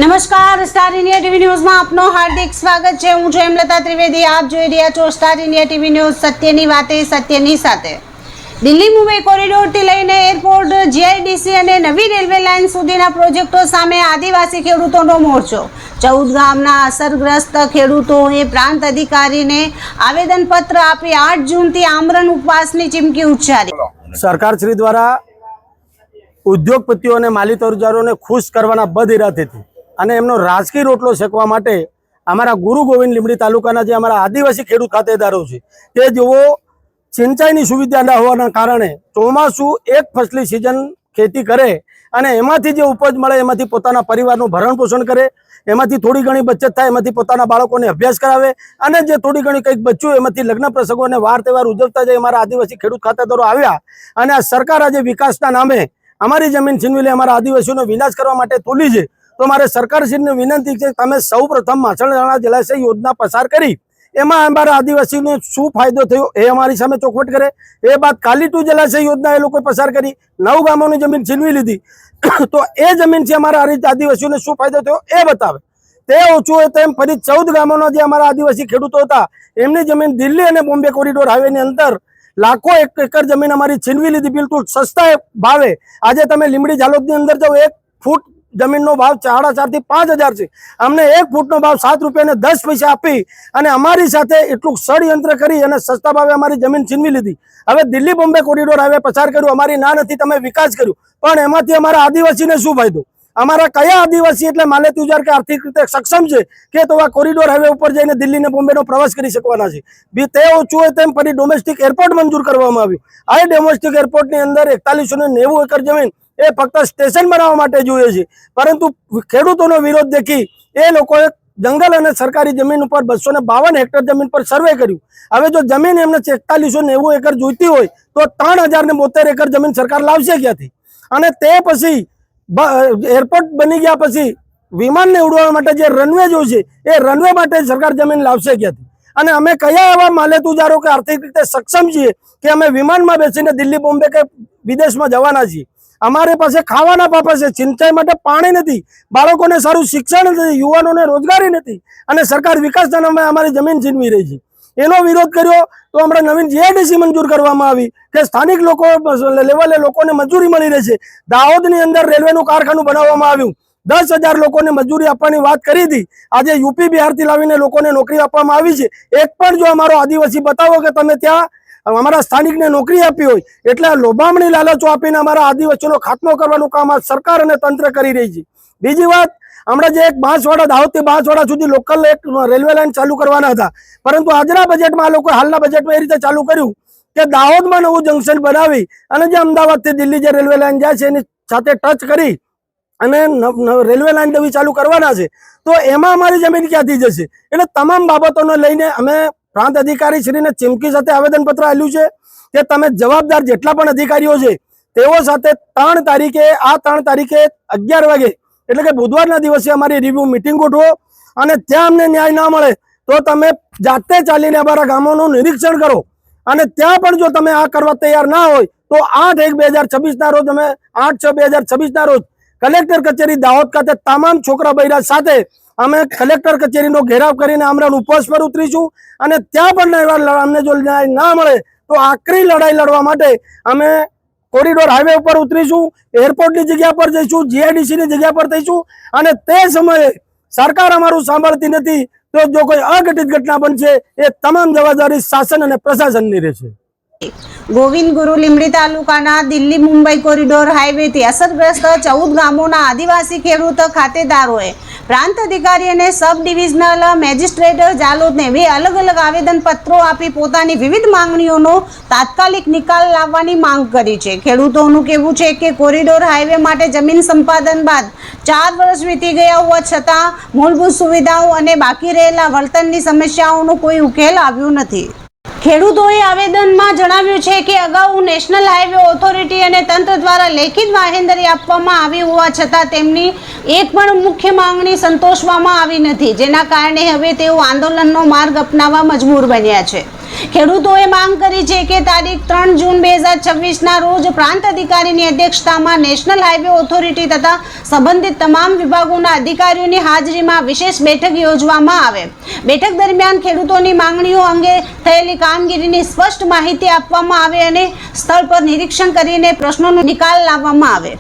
નમસ્કાર, star India TV ન્યૂઝમાં આપનું હાર્દિક સ્વાગત છે। હું છું હેમલતા ત્રિવેદી। આપ જોઈ રહ્યા છો સ્ટાર ઇન્ડિયા ટીવી ન્યૂઝ, સત્યની વાતે સત્યની સાથે। દિલ્હી મુંબઈ કોરિડોરથી લઈને એરપોર્ટ, જીઆઈડીસી અને નવી રેલવે લાઇન સુધીના પ્રોજેક્ટો સામે આદિવાસી ખેડૂતોનો મોરચો। 14 ગામના અસરગ્રસ્ત ખેડૂતોએ પ્રાંત અધિકારીને આવેદનપત્ર આપી 8 જૂનથી આમરણ ઉપવાસની ચીમકી ઉચ્ચારી। સરકારશ્રી દ્વારા ઉદ્યોગપતિઓ અને માલી તરફદારોને ખુશ કરવાના બદ ઇરાદેથી અને એમનો રાજકીય રોટલો શેકવા માટે અમારા ગુરુ ગોવિંદ લીંબડી તાલુકાના જે અમારા આદિવાસી ખેડૂત ખાતેદારો છે તે જેઓ સિંચાઈની સુવિધા ન હોવાના કારણે ચોમાસું એક ફસલી સિઝન ખેતી કરે અને એમાંથી જે ઉપજ મળે એમાંથી પોતાના પરિવારનું ભરણ પોષણ કરે, એમાંથી થોડી ઘણી બચત થાય, એમાંથી પોતાના બાળકોને અભ્યાસ કરાવે અને જે થોડી ઘણી કંઈક બચ્યું એમાંથી લગ્ન પ્રસંગો અને વાર તહેવાર ઉજવતા જાય અમારા આદિવાસી ખેડૂત ખાતેદારો આવ્યા અને આ સરકાર આજે વિકાસના નામે અમારી જમીન છીનવી લે, અમારા આદિવાસીઓનો વિનાશ કરવા માટે તોલી છે। તો મારે સરકારશ્રીને વિનંતી છે, તમે સૌ પ્રથમ માછણધારા જલાશય યોજના પસાર કરી એમાં અમારા આદિવાસીને શું ફાયદો થયો એ અમારી સામે ચોખવટ કરે। એ બાદ કાલીટુ જલાશય યોજના એ લોકોએ પસાર કરી, 9 ગામોની જમીન છીનવી લીધી, તો એ જમીનથી અમારા આદિવાસીઓને શું ફાયદો થયો એ બતાવે। તે ઓછું હોય તેમ ફરી 14 ગામોના જે અમારા આદિવાસી ખેડૂતો હતા એમની જમીન દિલ્હી અને બોમ્બે કોરિડોર હાઈવેની અંદર લાખો એકર જમીન અમારી છીનવી લીધી બિલકુલ સસ્તા ભાવે। આજે તમે લીંબડી ઝાલોદની અંદર જાઓ, 1 ફૂટ જમીનનો ભાવ 4,500 થી 5,000 છે। અમને 1 ફૂટનો ભાવ 7 રૂપિયા અને 10 પૈસા આપી અને અમારી સાથે એટલું ષડયંત્ર કરી અને સસ્તા ભાવે અમારી જમીન છીનવી લીધી। હવે દિલ્હી બોમ્બે કોરિડોર હાઈવે પસાર કર્યું, અમારી ના નથી, તમે વિકાસ કર્યું, પણ એમાંથી અમારા આદિવાસીને શું ફાયદો? અમારા કયા આદિવાસી એટલે માલે તુજાર કે આર્થિક રીતે સક્ષમ છે કે તો આ કોરિડોર હાઈવે ઉપર જઈને દિલ્હી ને બોમ્બેનો પ્રવાસ કરી શકવાના છે? તે ઓછું હોય તેમ ફરી ડોમેસ્ટિક એરપોર્ટ મંજૂર કરવામાં આવ્યું। આ ડોમેસ્ટિક એરપોર્ટની અંદર 4190 એકર જમીન એ ફક્ત સ્ટેશન બનાવવા માટે જોઈએ છે, પરંતુ ખેડૂતોનો વિરોધ દેખી એ લોકોએ જંગલ અને સરકારી જમીન ઉપર 252 હેક્ટર જમીન પર સર્વે કર્યું। હવે જો જમીન એમને 4190 એકર જોઈતી હોય તો 3072 એકર જમીન સરકાર લાવશે ક્યાંથી? અને તે પછી એરપોર્ટ બની ગયા પછી વિમાનને ઉડવા માટે જે રનવે જોઈશે એ રનવે માટે સરકાર જમીન લાવશે ક્યાંથી? અને અમે કયા એવા માલેતુજારો કે આર્થિક રીતે સક્ષમ છીએ કે અમે વિમાનમાં બેસીને દિલ્હી બોમ્બે કે વિદેશમાં જવાના છીએ? અમારી પાસે ખાવાના પાપા છે, સિંચાઈ માટે પાણી નથી, બાળકોને સારું શિક્ષણ નથી, યુવાનોને રોજગારી નથી અને સરકાર વિકાસના નામે અમારી જમીન છીનવી રહી છે। એનો વિરોધ કર્યો તો હમણાં નવીન જીઆઈડીસી મંજૂર કરવામાં આવી કે સ્થાનિક લોકો લેવલે લોકોને મજૂરી મળી રહેશે। દાહોદની અંદર રેલવેનું કારખાનું બનાવવામાં આવ્યું, 10,000 લોકોને મજૂરી આપવાની વાત કરી હતી, આજે યુપી બિહારથી લાવીને લોકોને નોકરી આપવામાં આવી છે। એક પણ જો અમારો આદિવાસી બતાવો કે તમે ત્યાં અમારા સ્થાનિકને નોકરી આપી હોય, એટલે લોભામણી લાલચો આપીને અમારા આદિવાસીનો ખાત્મો કરવાનું કામ આ સરકાર અને તંત્ર કરી રહી છે। બીજી વાત, હમણાં જે એક બાંસવાડા, દાહોદથી બાંસવાડા સુધી લોકલ એક રેલવે લાઇન ચાલુ કરવાના હતા, પરંતુ આજના બજેટમાં આ લોકો હાલના બજેટમાં એ રીતે ચાલુ કર્યું કે દાહોદમાં નવું જંકશન બનાવી અને જે અમદાવાદથી દિલ્હી જે રેલવે લાઇન જાય છે એની સાથે ટચ કરી અને રેલવે લાઇન નવી ચાલુ કરવાના છે। તો એમાં અમારી જમીન ક્યાંથી જશે? એટલે તમામ બાબતોને લઈને અમે પ્રાંત અધિકારી શ્રીને ચીમકી સાથે આવેદનપત્ર આપ્યું છે કે તમે જવાબદાર જેટલા પણ અધિકારીઓ છે તેઓ સાથે 3 તારીખે 11 વાગે એટલે કે બુધવારના દિવસે અમારી રિવ્યુ મિટિંગ ગોઠવો અને ત્યાં અમને ન્યાય ના મળે તો તમે જાતે ચાલીને અમારા ગામોનું નિરીક્ષણ કરો અને ત્યાં પણ જો તમે આ કરવા તૈયાર ના હોય તો 8/1/2026 ના રોજ અમે 8/6/2026 ના રોજ કલેક્ટર કચેરી દાહોદ ખાતે તમામ છોકરા બૈરા સાથે અમે કલેક્ટર કચેરીનો ઘેરાવ કરીને આમરણ ઉપવાસ પર ઉતરીશું અને ત્યાં પણ અમને જો ન્યાય ના મળે તો આકરી લડાઈ લડવા માટે અમે કોરિડોર હાઈવે ઉપર ઉતરીશું, એરપોર્ટની જગ્યા પર જઈશું, જીઆઈડીસીની જગ્યા પર થઈશું અને તે સમયે સરકાર અમારું સાંભળતી નથી તો જો કોઈ અઘટિત ઘટના બનશે એ તમામ જવાબદારી શાસન અને પ્રશાસનની રહેશે। ગોવિંદ ગુરુ લીંબડી તાલુકાના દિલ્હી મુંબઈ કોરિડોર હાઈવેથી અસરગ્રસ્ત 14 ગામોના આદિવાસી ખેડૂત ખાતેદારોએ પ્રાંત અધિકારી અને સબ ડિવિઝનલ મેજિસ્ટ્રેટ ઝાલોદને અલગ અલગ આવેદનપત્રો આપી પોતાની વિવિધ માંગણીઓનો તાત્કાલિક નિકાલ લાવવાની માંગ કરી છે। ખેડૂતોનું કહેવું છે કે કોરિડોર હાઈવે માટે જમીન સંપાદન બાદ 4 વર્ષ વીતી ગયા હોવા છતાં મૂળભૂત સુવિધાઓ અને બાકી રહેલા વળતરની સમસ્યાઓનો કોઈ ઉકેલ આવ્યો નથી। ખેડૂતોએ આવેદનમાં જણાવ્યું છે કે અગાઉ નેશનલ હાઈવે ઓથોરિટી અને તંત્ર દ્વારા લેખિત બાંહેધરી આપવામાં આવી હોવા છતાં તેમની એક પણ મુખ્ય માંગણી સંતોષવામાં આવી નથી, જેના કારણે હવે તેઓ આંદોલનનો માર્ગ અપનાવવા મજબૂર બન્યા છે। ખેડૂતોએ માંગ કરી છે કે તારીખ 3 જૂન 2026ના રોજ પ્રાંત અધિકારીની અધ્યક્ષતામાં નેશનલ હાઈવે ઓથોરિટી તથા સંબંધિત તમામ વિભાગોના અધિકારીઓની હાજરીમાં વિશેષ બેઠક યોજવામાં આવે. બેઠક દરમિયાન ખેડૂતોની માંગણીઓ અંગે થયેલી કામગીરીની સ્પષ્ટ માહિતી આપવામાં આવે અને સ્થળ પર નિરીક્ષણ કરીને પ્રશ્નોનો નિકાલ લાવવામાં આવે.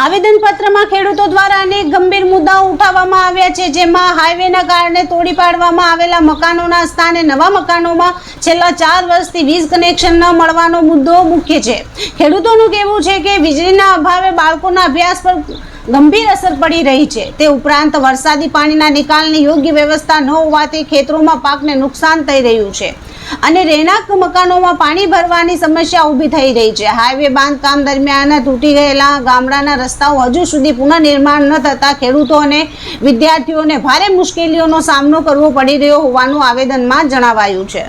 આવેદનપત્રમાં ખેડૂતો દ્વારા અનેક ગંભીર મુદ્દાઓ ઉઠાવવામાં આવ્યા છે, જેમાં હાઈવેના કારણે તોડી પાડવામાં આવેલા મકાનોના સ્થાને નવા મકાનોમાં છેલ્લા 4 વર્ષથી વીજ કનેક્શન ન મળવાનો મુદ્દો મુખ્ય છે. ખેડૂતોનું કહેવું છે કે વીજળીના અભાવે બાળકોના અભ્યાસ પર ગંભીર અસર પડી રહી છે. તે ઉપરાંત વરસાદી પાણીના નિકાલની યોગ્ય વ્યવસ્થા ન હોવાથી ખેતરોમાં પાકને નુકસાન થઈ રહ્યું છે અને રહેણાંક મકાનોમાં પાણી ભરવાની સમસ્યા ઊભી થઈ રહી છે. હાઈવે બાંધકામ દરમિયાન તૂટી ગયેલા ગામડાના રસ્તાઓ હજુ સુધી પુનઃનિર્માણ ન થતા ખેડૂતો અને વિદ્યાર્થીઓને ભારે મુશ્કેલીઓનો સામનો કરવો પડી રહ્યો હોવાનું આવેદનમાં જણાવાયું છે.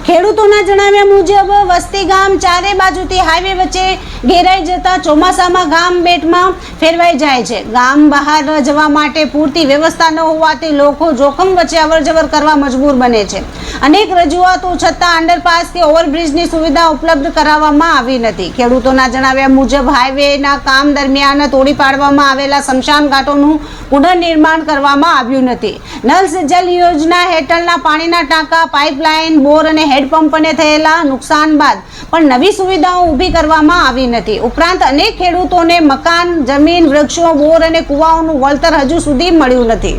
ખેડૂતોના જણાવ્યા મુજબ વસ્તી ગામ ચારે બાજુથી હાઈવે વચ્ચે ઘેરાઈ જતા ચોમાસામાં ગામ બેટમાં ફેરવાઈ જાય છે. ગામ બહાર જવા માટે પૂરતી વ્યવસ્થા ન હોવાથી લોકો જોખમ વચ્ચે અવરજવર કરવા મજબૂર બને છે. અનેક રજૂઆતો છતાં અંડરપાસ કે ઓવરબ્રિજની સુવિધા ઉપલબ્ધ કરાવવામાં આવી નથી. ખેડૂતોના જણાવ્યા મુજબ હાઈવેના કામ દરમિયાન તોડી પાડવામાં આવેલા સ્મશાન ઘાટોનું પુનઃનિર્માણ કરવામાં આવ્યું નથી. નલ સે જલ યોજના હેઠળના પાણીના ટાંકા, પાઇપલાઇન, બોર અને હેડપંપને થયેલા નુકસાન બાદ પણ નવી સુવિધાઓ ઊભી કરવામાં આવી નથી. ઉપરાંત અનેક ખેડૂતોને મકાન, જમીન, વૃક્ષો, બોર અને કુવાઓનું વળતર હજુ સુધી મળ્યું નથી.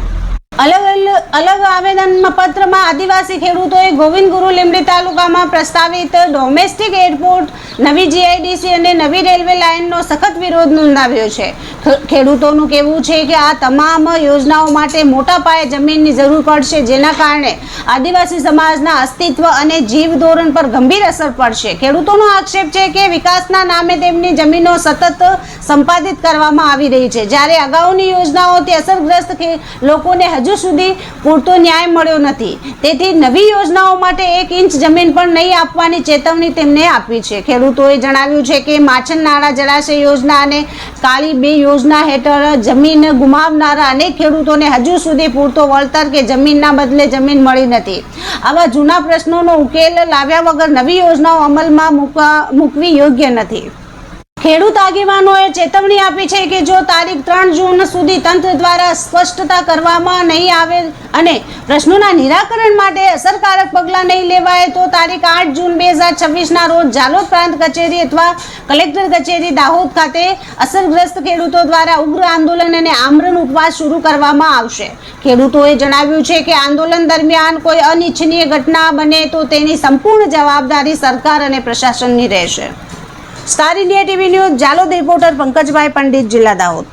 અલગ આવેદન પત્રમાં આદિવાસી ખેડૂતોએ ગોવિંદ ગુરુ લીંબડી તાલુકામાં પ્રસ્તાવિત ડોમેસ્ટિક એરપોર્ટ, નવી જીઆઈડીસી અને નવી રેલવે લાઇનનો સખત વિરોધ નોંધાવ્યો છે. ખેડૂતોનું કહેવું છે કે આ તમામ યોજનાઓ માટે મોટા પાયે જમીનની જરૂર પડશે, જેના કારણે આદિવાસી સમાજના અસ્તિત્વ અને જીવધોરણ પર ગંભીર અસર પડશે. ખેડૂતોનો આક્ષેપ છે કે વિકાસના નામે તેમની જમીનો સતત સંપાદિત કરવામાં આવી રહી છે, જ્યારે અગાઉની યોજનાઓથી અસરગ્રસ્ત લોકોને હજુ સુધી પૂરતો ન્યાય મળ્યો નથી. તેથી નવી યોજનાઓ માટે 1 ઇંચ જમીન પણ નહીં આપવાની ચેતવણી તેમને આપી છે. ખેડૂતોએ જણાવ્યું છે કે માછન નાળા જળાશય યોજના અને કાળી 2 યોજના હેઠળ જમીન ગુમાવનારા અનેક ખેડૂતોને હજુ સુધી પૂરતો વળતર કે જમીનના બદલે જમીન મળી નથી. આવા જૂના પ્રશ્નોનો ઉકેલ લાવ્યા વગર નવી યોજનાઓ અમલમાં મૂકવી યોગ્ય નથી. ખેડૂત આગેવાનોએ ચેતવણી આપી છે કે જો તારીખ 3 જૂન સુધી તંત્ર દ્વારા સ્પષ્ટતા કરવામાં નહીં આવે અને પ્રશ્નોના નિરાકરણ માટે અસરકારક પગલાં નહીં લેવાય તો તારીખ 8 જૂન 2026ના રોજ ઝાલોદ પ્રાંત કચેરી અથવા કલેક્ટર કચેરી દાહોદ ખાતે અસરગ્રસ્ત ખેડૂતો દ્વારા ઉગ્ર આંદોલન અને આમરણ ઉપવાસ શરૂ કરવામાં આવશે. ખેડૂતોએ જણાવ્યું છે કે આંદોલન દરમિયાન કોઈ અનિચ્છનીય ઘટના બને તો તેની સંપૂર્ણ જવાબદારી સરકાર અને પ્રશાસનની રહેશે. Star India TV news, Jhalod reporter Pankajbhai Pandit, જિલ્લા દાહોદ.